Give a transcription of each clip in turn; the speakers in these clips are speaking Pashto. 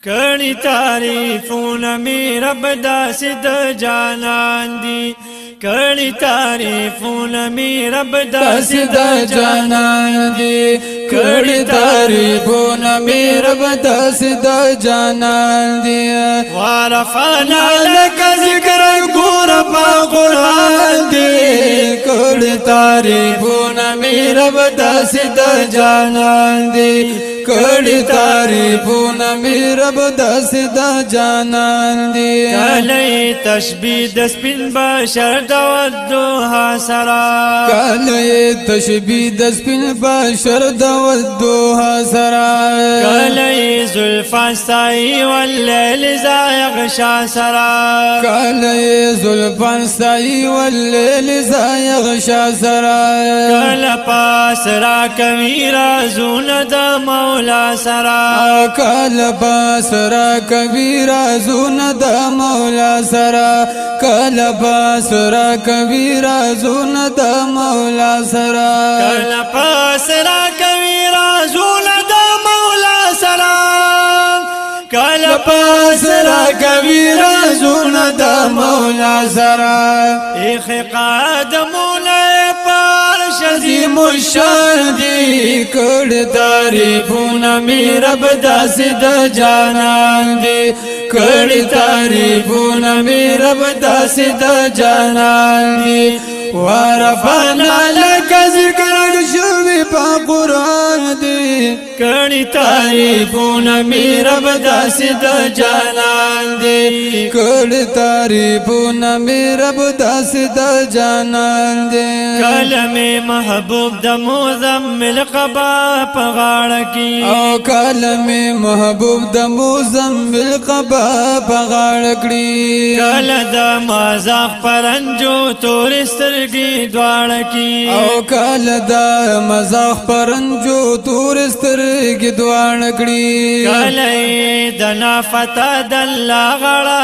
کړي تعریفونه می رب داسې د جانان دي کړي تعریفونه می رب داسې د جانان دي کړي تعریفونه می رب داسې د جانان دي ورفعنا لك ذکرک ګور په قرآن دي کړي تعریفونه می رب داسې د جانان دي کړي تعریفونه می رب داسې د جانان دي کله تشبیه د سپین بشر د ودوها سرا کله تشبیه د سپین بشر د ودوها سرا کله زلفان سای واللیل زایغشا سرا کله زلفان سای واللیل زایغشا سرا کله پاس را کوي رازونه د مولا سرا کله پاس را کوي رازونه د مولا سرا کله پاس را کوي رازونه د مولا سرا کله پاس را کوي رازونه د مولا سرا کله پاس را کوي رازونه د مولا سرا اخ قدمونه عظیم الشان دی کړي تعریفونه می رب داسې د جانان دي کړي تعریفونه می رب داسې د جانان دي ورفعنا لك ذکرک شوی په قرآن دي کړي تعریفونه می رب داسې د جانان دي کړي تعریفونه می رب داسې د جانان دي کلمه محبوب د مزمل قبا په غاړه کې او کلمه محبوب د مزمل قبا په غاړه کړی کله د مزاح پرنجو تور سترګې دواړه کې او کله د مزاح پرنجو تور سترګې دواړه کړی کله د نافته د الله غړه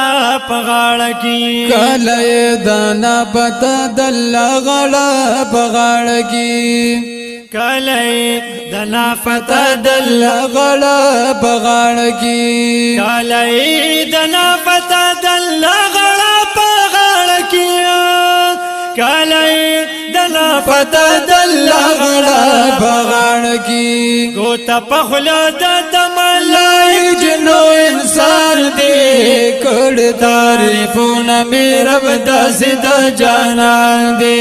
په غاړه کې کله د نافته د الله غړه په غاړه کې کله د نافته د الله غړه په غاړه کې کله د نافته د الله غړه په غاړه کې کله د نافته د الله غړه په غاړه کې ګوته په خوله د ملائک جنو انسان دي کړي تعریفونه می رب داسې د جانان دي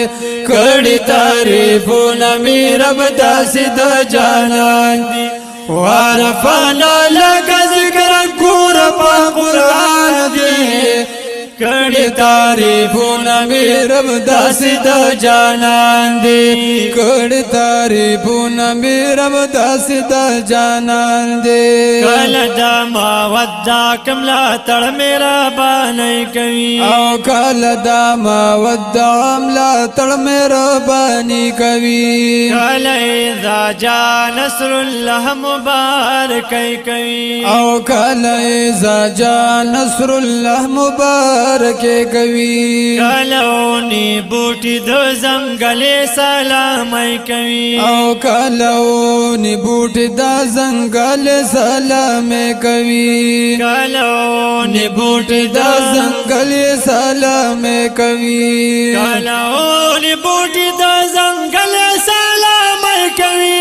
کړي تعریفونه می رب داسې د جانان دي ورفعنا لك ذکرک ګور په قرآن دي کړي تعریفونه می رب داسې د جانان دي کړي تعریفونه می رب داسې د جانان دي کله د مودع کملا تړ مهرباني کوي او کله د مودع ملا تړ مهرباني کوي کله اذا جاء نصر الله مبارک کوي او کله اذا جاء نصر الله مبارک کوي کلونی بوټي د زنګلې سلام کوي او کلونی بوټي د زنګل سلام کوي کلونی بوټي د زنګل سلام کوي کلونی بوټي د زنګلې سلام کوي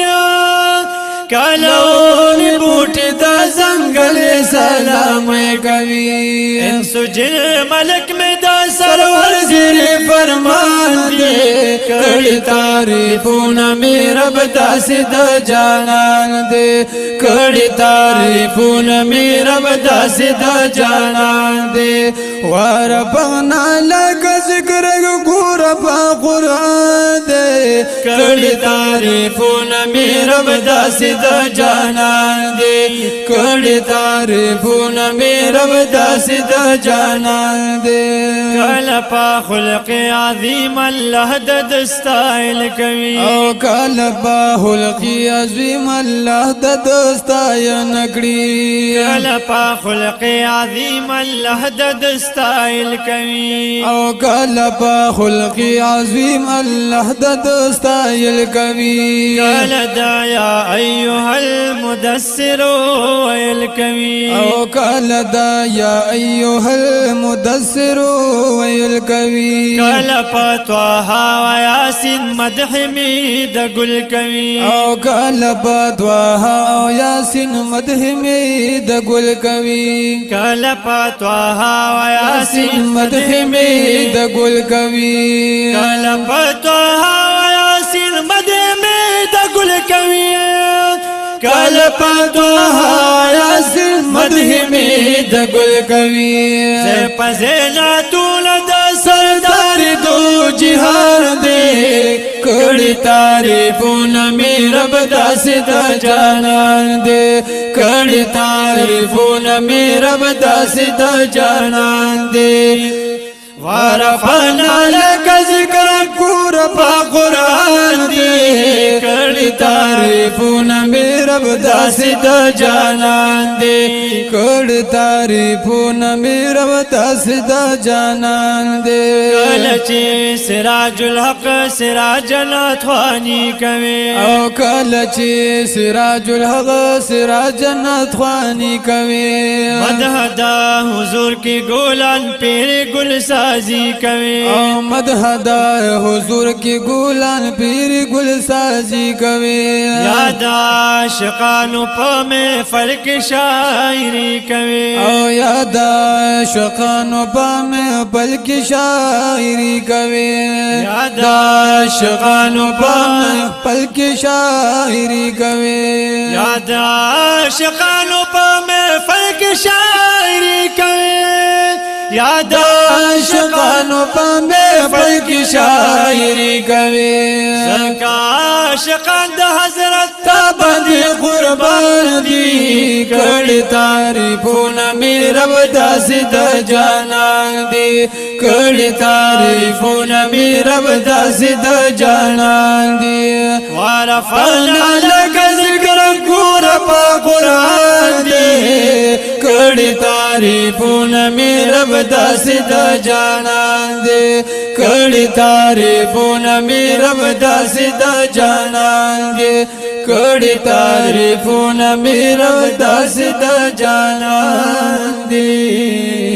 کلونی بوټي د زنګلې سلام کوي انسو جن ملک میں دا سرور زیر فرمان دے کړي تعریفونه می رب داسې د جانان دي کړي تعریفونه می رب داسې د جانان دي ورفعنا لك ذکرک ګور په قرآن دي کړي تعریفونه می رب داسې د جانان دي کړي تعریفونه می رب داسې د جانان دي کله په خلق عظیم الله د دستایل کوي او کله په خلقي عظیم الله د دستاین کړي کله په خلق عظیم الله د دستایل کوي او کله په خلقي عظیم الله د دستاین کوي کله دا یا ایها المدثر ویل کوي او کله دا یا ایها المدثر ویل کوي کله په طه و یاسین مدح می د ګل کوي او کله په طه او یاسین مدح می د ګل کوي کله په طه و یاسین مدح می د ګل کوي کله په طه و یاسین مدح می د ګل کوي کله په طه یاسین مدح می د ګل کوي زه په زیناتول د سردار دو جهان دے کڑی تعریفونه می رب داسې د جانان دے کڑی تعریفونه می رب داسې د جانان دے ورفعنا لك ذکرک پا قرآن دے کڑی تعریفونه می رب داسې د جانان دے کڑی تعریفونه می رب داسې د جانان دے کله چې سراج الحق سراج الاطوانی کوي او کله چې سراج الحق سراج الاطوانی کوي مدح دا حضور کی ګولان پیر گل سازی کوي او مدح دا حضور کی ګولان پیر گل سازی کوي یاد عاشقانو په محفل کې شاعری کوي او یاد عاشقانو په محفل کې شاعری کوي یاد عاشقانو په محفل کې شاعری کوي یاد عاشقانو په محفل کې شاعری کوي یاد عاشقانو په محفل کې شاعری کوي زکا عاشقان د حضرت باندې قربان دي کړي تعریفونه می رب داسې د جانان دي کړي تعریفونه می رب داسې د جانان دي ورفعنا لك ذکرک په قرآن دي کړي تعریفونه می رب داسې د جانان دي کړي تعریفونه می رب داسې د جانان دي کڑی تعریفونه می رب داسې د جانان دي